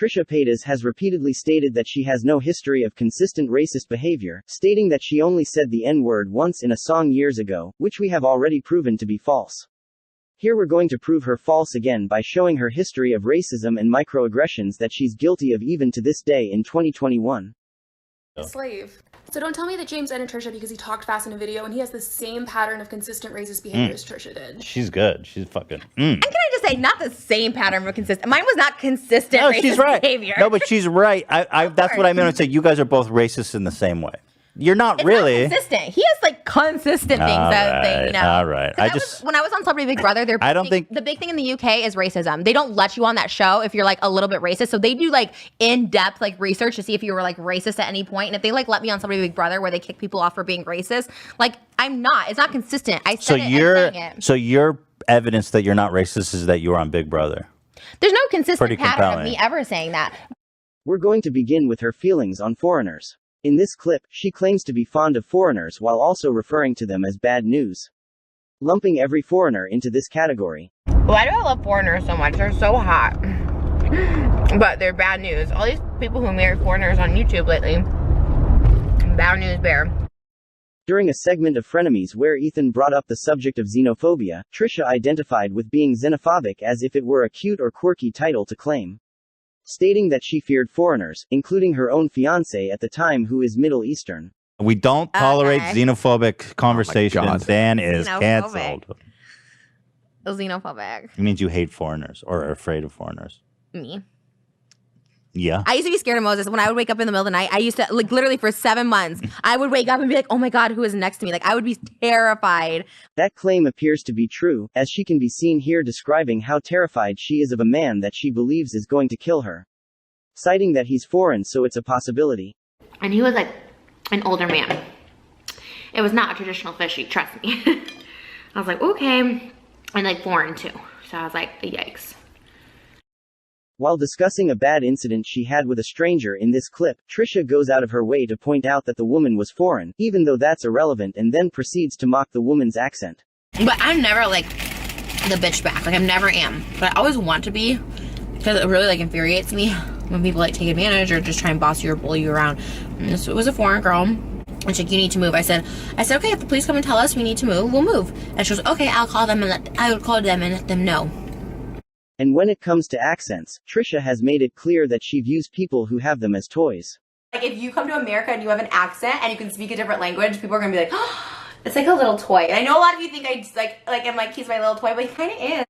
Trisha Paytas has repeatedly stated that she has no history of consistent racist behavior, stating that she only said the N-word once in a song years ago, which we have already proven to be false. Here we're going to prove her false again by showing her history of racism and microaggressions that she's guilty of even to this day in 2021. Slave. So don't tell me that James ended Trisha because he talked fast in a video and he has the same pattern of consistent racist behavior as Trisha did. She's good. She's fucking. And can I just say, not the same pattern of consistent. Mine was not consistent racist she's right. behavior. No, but she's right. That's what I meant to say. You guys are both racist in the same way. You're not really not consistent. He has like consistent things. All right. When I was on Celebrity Big Brother, the big thing in the UK is racism. They don't let you on that show if you're like a little bit racist. So they do like in-depth like research to see if you were like racist at any point. And if they like let me on Celebrity Big Brother where they kick people off for being racist, like I'm not. It's not consistent. So your evidence that you're not racist is that you were on Big Brother. There's no consistent pattern of me ever saying that. We're going to begin with her feelings on foreigners. In this clip, she claims to be fond of foreigners while also referring to them as bad news, lumping every foreigner into this category. Why do I love foreigners so much? They're so hot. But they're bad news. All these people who marry foreigners on YouTube lately, bad news bear. During a segment of Frenemies where Ethan brought up the subject of xenophobia, Trisha identified with being xenophobic as if it were a cute or quirky title to claim, stating that she feared foreigners, including her own fiancé at the time who is Middle Eastern. We don't tolerate xenophobic conversations. Dan is canceled. Xenophobic. It means you hate foreigners or are afraid of foreigners. Me. Yeah. I used to be scared of Moses. When I would wake up in the middle of the night, I used to, like, literally for 7 months, I would wake up and be like, oh my God, who is next to me? Like, I would be terrified. That claim appears to be true, as she can be seen here describing how terrified she is of a man that she believes is going to kill her, citing that he's foreign, so it's a possibility. And he was like an older man. It was not a traditional fishy, trust me. I was like, okay. And like foreign too. So I was like, yikes. While discussing a bad incident she had with a stranger in this clip, Trisha goes out of her way to point out that the woman was foreign, even though that's irrelevant, and then proceeds to mock the woman's accent. But I'm never like the bitch back. Like I never am. But I always want to be, because it really like infuriates me when people like take advantage or just try and boss you or bully you around. And this was a foreign girl. And she's like, you need to move. I said, okay, if the police come and tell us we need to move, we'll move. And she was, okay, I'll call them and I would call them and let them know. And when it comes to accents, Trisha has made it clear that she views people who have them as toys. Like if you come to America and you have an accent and you can speak a different language, people are gonna be like, oh, it's like a little toy. And I know a lot of you think I just I'm like, he's my little toy, but he kind of is.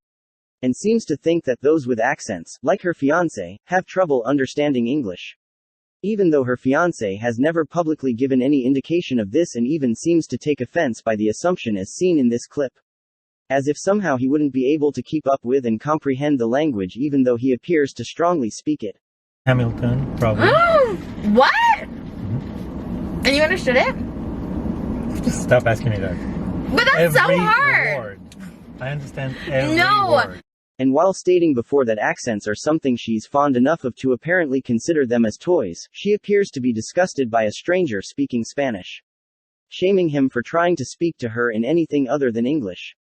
And seems to think that those with accents, like her fiancé, have trouble understanding English. Even though her fiancé has never publicly given any indication of this and even seems to take offense by the assumption as seen in this clip. As if somehow he wouldn't be able to keep up with and comprehend the language even though he appears to strongly speak it. Hamilton, probably. What? And you understood it? Just stop asking me that. But that's so hard. Word. I understand every word. And while stating before that accents are something she's fond enough of to apparently consider them as toys, she appears to be disgusted by a stranger speaking Spanish, shaming him for trying to speak to her in anything other than English,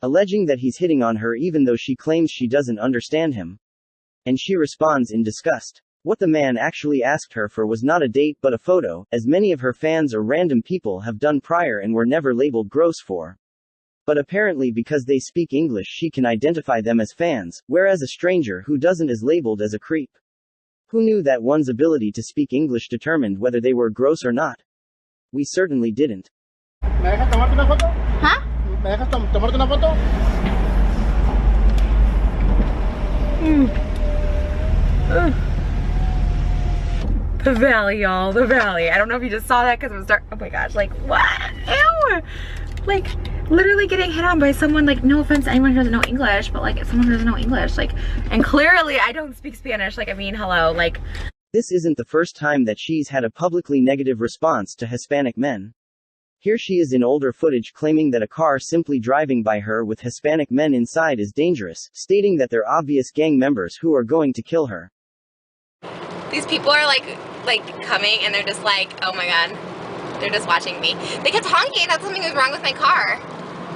alleging that he's hitting on her even though she claims she doesn't understand him. And she responds in disgust. What the man actually asked her for was not a date but a photo, as many of her fans or random people have done prior and were never labeled gross for. But apparently because they speak English she can identify them as fans, whereas a stranger who doesn't is labeled as a creep. Who knew that one's ability to speak English determined whether they were gross or not? We certainly didn't. Huh? ¿Me dejas tomarte una foto? The valley, y'all. The valley. I don't know if you just saw that because it was dark. Oh my gosh. Like, what? Ew. Like, literally getting hit on by someone, like, no offense to anyone who doesn't know English, but like, someone who doesn't know English, like, and clearly I don't speak Spanish. Like, I mean, hello. Like, this isn't the first time that she's had a publicly negative response to Hispanic men. Here she is in older footage claiming that a car simply driving by her with Hispanic men inside is dangerous, stating that they're obvious gang members who are going to kill her. these people are like coming and they're just like, oh my God, they're just watching me. They kept honking, I thought something was wrong with my car.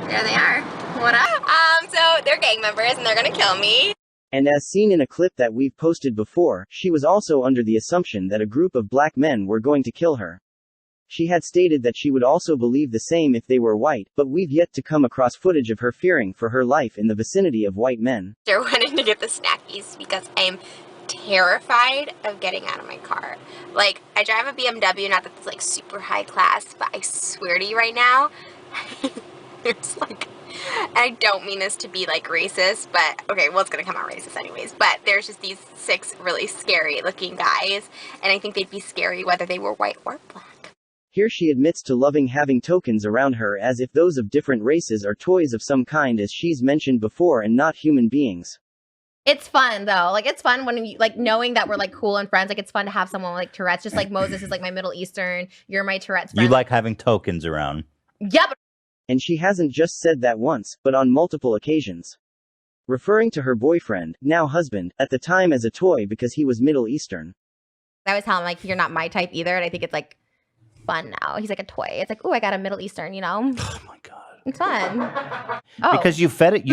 There they are. What up? So they're gang members and they're gonna kill me. And as seen in a clip that we've posted before, she was also under the assumption that a group of black men were going to kill her. She had stated that she would also believe the same if they were white, but we've yet to come across footage of her fearing for her life in the vicinity of white men. They're wanting to get the snackies because I'm terrified of getting out of my car. Like, I drive a BMW, not that it's like super high class, but I swear to you right now, it's like, I don't mean this to be like racist, but okay, well, it's gonna come out racist anyways, but there's just these 6 really scary looking guys, and I think they'd be scary whether they were white or black. Here she admits to loving having tokens around her as if those of different races are toys of some kind, as she's mentioned before, and not human beings. It's fun though. Like, it's fun when you, like, knowing that we're like cool and friends. Like, it's fun to have someone like Tourette's, just like Moses is like my Middle Eastern. You're my Tourette's friend. You like having tokens around. Yeah, but And she hasn't just said that once, but on multiple occasions. Referring to her boyfriend, now husband, at the time as a toy because he was Middle Eastern. I always tell him, like, you're not my type either. And I think it's like fun now. He's like a toy. It's like, oh, I got a Middle Eastern, you know? Oh my God. It's fun. Oh. Because you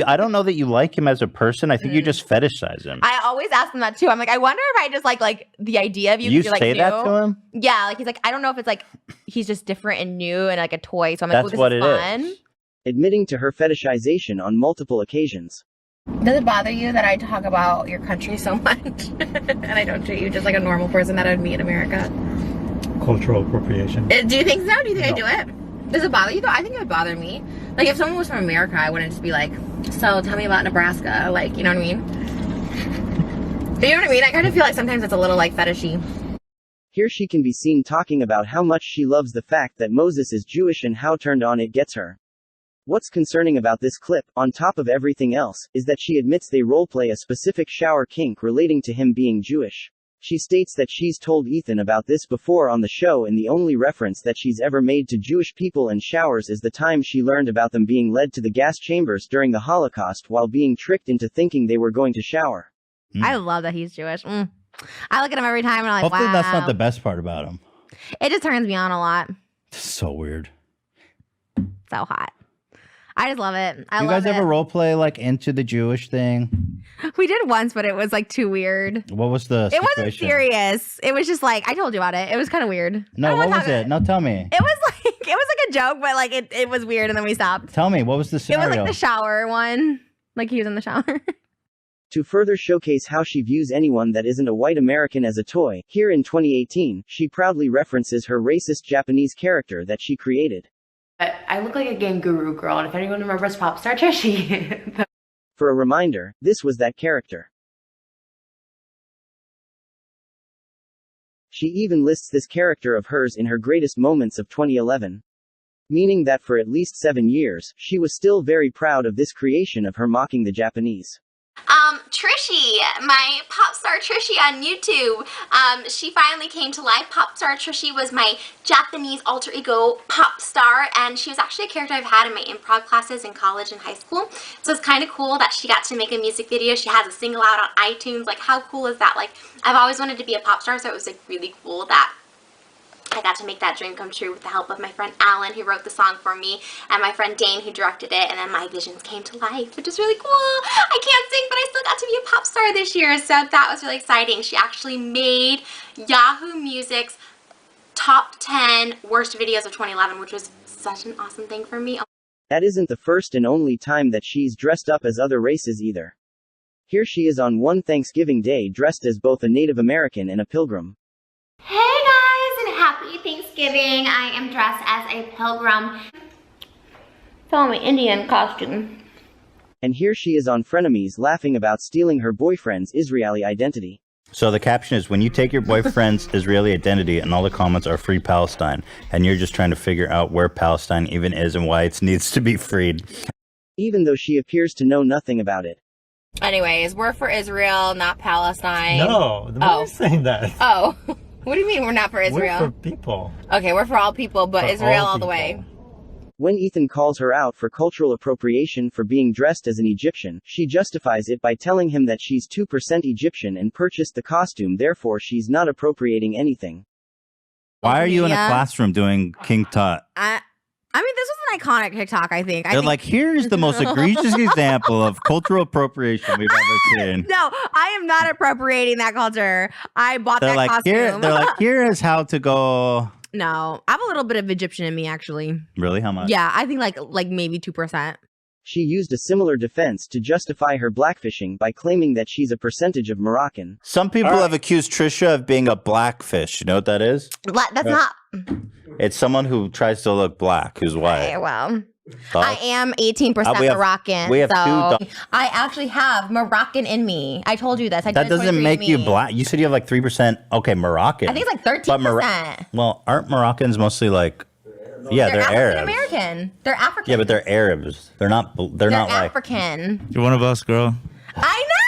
I don't know that you like him as a person. I think you just fetishize him. I always ask him that too. I'm like, I wonder if I just like the idea of you. You you're, like, say new. that to him? Yeah, like he's like, I don't know if it's like he's just different and new and like a toy. So I'm like, That's oh, this what is it fun. is. Admitting to her fetishization on multiple occasions. Does it bother you that I talk about your country so much and I don't treat you just like a normal person that I would meet in America? Cultural appropriation. Do you think so? Do you think No. I do it? Does it bother you though? I think it would bother me. Like if someone was from America, I wouldn't just be like, so tell me about Nebraska. Like, you know what I mean? You know what I mean? I kind of feel like sometimes it's a little like fetishy. Here she can be seen talking about how much she loves the fact that Moses is Jewish and how turned on it gets her. What's concerning about this clip, on top of everything else, is that she admits they roleplay a specific shower kink relating to him being Jewish. She states that she's told Ethan about this before on the show, and the only reference that she's ever made to Jewish people and showers is the time she learned about them being led to the gas chambers during the Holocaust while being tricked into thinking they were going to shower. I love that he's Jewish. I look at him every time and I'm like, Hopefully wow. that's not the best part about him. It just turns me on a lot. So weird. So hot. I just love it. I You love guys it. ever role play like into the Jewish thing? We did once, but it was like too weird. What was the It wasn't situation? serious. It was just like I told you about it. It was kind of weird. No, what was it? No, tell me. It was like a joke, but like it was weird, and then we stopped. Tell me, what was the It scenario? was like the shower one. Like he was in the shower. To further showcase how she views anyone that isn't a white American as a toy, here in 2018, she proudly references her racist Japanese character that she created. I look like a game guru girl, and if anyone remembers Popstar Tushy. For a reminder, this was that character. She even lists this character of hers in her greatest moments of 2011. Meaning that for at least 7 years, she was still very proud of this creation of her mocking the Japanese. Trishy, my Popstar Trishy on YouTube, she finally came to life. Popstar Trishy was my Japanese alter ego pop star, and she was actually a character I've had in my improv classes in college and high school. So it's kind of cool that she got to make a music video. She has a single out on iTunes. Like, how cool is that? Like, I've always wanted to be a pop star, so it was like really cool that I got to make that dream come true with the help of my friend Alan, who wrote the song for me, and my friend Dane, who directed it, and then my visions came to life, which is really cool. I can't sing, but I still got to be a pop star this year, so that was really exciting. She actually made Yahoo Music's top 10 worst videos of 2011, which was such an awesome thing for me. That isn't the first and only time that she's dressed up as other races either. Here she is on one Thanksgiving day dressed as both a Native American and a pilgrim. Hey guys, and happy Thanksgiving. I am dressed as a pilgrim. Follow my Indian costume. And here she is on Frenemies laughing about stealing her boyfriend's Israeli identity. So the caption is, when you take your boyfriend's Israeli identity and all the comments are free Palestine, and you're just trying to figure out where Palestine even is and why it needs to be freed. Even though she appears to know nothing about it. Anyways, we're for Israel, not Palestine. No, why are you saying that? Oh. What do you mean we're not for Israel? We're for people. Okay, we're for all people, but For Israel all all the way. people. When Ethan calls her out for cultural appropriation for being dressed as an Egyptian, she justifies it by telling him that she's 2% Egyptian and purchased the costume, therefore she's not appropriating anything. Why are you in a classroom doing King Tut? I mean, this was an iconic TikTok, I think. They're like, here's the most egregious example of cultural appropriation we've ever seen. No, I am not appropriating that culture. I bought that costume. They're like, here is how to go. No, I have a little bit of Egyptian in me, actually. Really? How much? Yeah, I think like maybe 2%. She used a similar defense to justify her blackfishing by claiming that she's a percentage of Moroccan. Some people have accused Trisha of being a blackfish. You know what that is? That's not... It's someone who tries to look black, who's white. Okay, well, I am 18% Moroccan. We have so two. I actually have Moroccan in me. I told you this. That doesn't make you black. You said you have like 3%. Okay, Moroccan. I think it's like 13%. Well, aren't Moroccans mostly like... Yeah, they're Arabs. American. They're African. Yeah, but they're Arabs. They're not like African. You're one of us, girl. I know.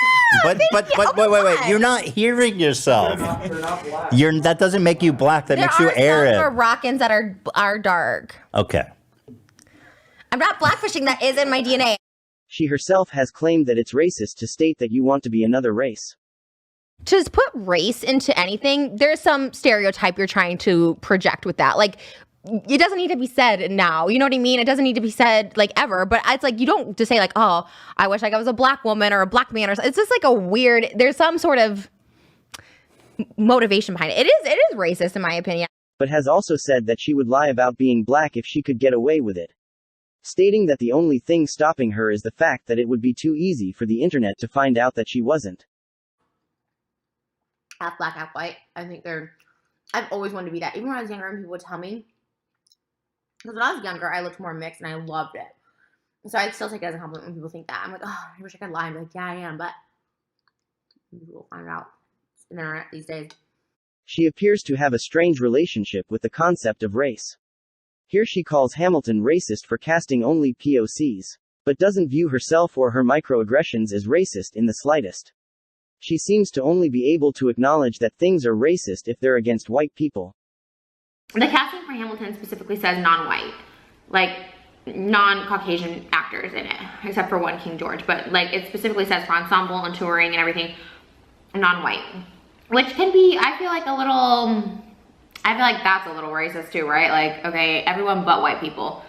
But wait. You're not hearing yourself. That doesn't make you black. That makes you Arab. There are some Moroccans that are dark. Okay. I'm not blackfishing. That is in my DNA. She herself has claimed that it's racist to state that you want to be another race. To just put race into anything, there's some stereotype you're trying to project with that. Like, it doesn't need to be said now. You know what I mean? It doesn't need to be said like ever. But it's like, you don't just say like, oh, I wish like I was a black woman or a black man or something. It's just like a weird, there's some sort of motivation behind it. It is racist in my opinion. But has also said that she would lie about being black if she could get away with it. Stating that the only thing stopping her is the fact that it would be too easy for the internet to find out that she wasn't. Half black, half white. I think I've always wanted to be that. Even when I was younger and people would tell me. Because when I was younger, I looked more mixed and I loved it. So I still take it as a compliment when people think that. I'm like, oh, I wish I could lie. I'm like, yeah, I am. But people will find out. It's the internet these days. She appears to have a strange relationship with the concept of race. Here she calls Hamilton racist for casting only POCs, but doesn't view herself or her microaggressions as racist in the slightest. She seems to only be able to acknowledge that things are racist if they're against white people. The casting for Hamilton specifically says non-white, like non-Caucasian actors in it, except for one, King George. But like it specifically says for ensemble and touring and everything, non-white, which can be, I feel like that's a little racist too, right? Like, okay, everyone but white people.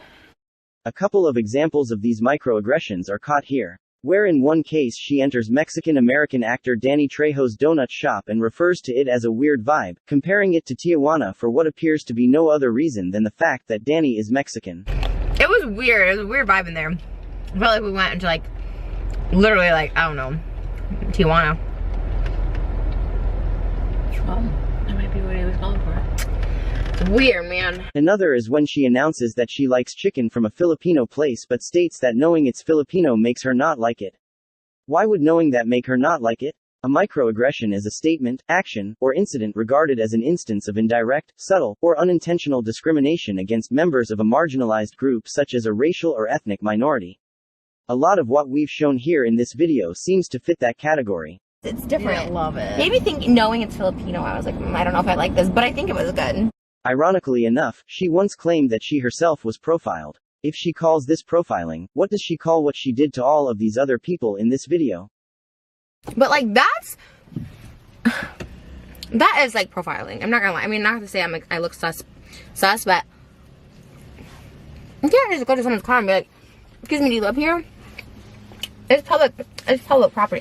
A couple of examples of these microaggressions are caught here. Where in one case she enters Mexican-American actor Danny Trejo's donut shop and refers to it as a weird vibe, comparing it to Tijuana for what appears to be no other reason than the fact that Danny is Mexican. It was weird. It was a weird vibe in there. I felt like we went into like, literally like, I don't know, Tijuana. Well, that might be what he was going for. It's weird, man. Another is when she announces that she likes chicken from a Filipino place but states that knowing it's Filipino makes her not like it. Why would knowing that make her not like it? A microaggression is a statement, action, or incident regarded as an instance of indirect, subtle, or unintentional discrimination against members of a marginalized group such as a racial or ethnic minority. A lot of what we've shown here in this video seems to fit that category. It's different. I love it. Maybe knowing it's Filipino, I was like, I don't know if I like this, but I think it was good. Ironically enough, she once claimed that she herself was profiled. If she calls this profiling, what does she call what she did to all of these other people in this video? But like that is like profiling. I'm not gonna lie. I mean, not to say I look sus, but you can't just go to someone's car and be like, "Excuse me, do you live here?" It's public property.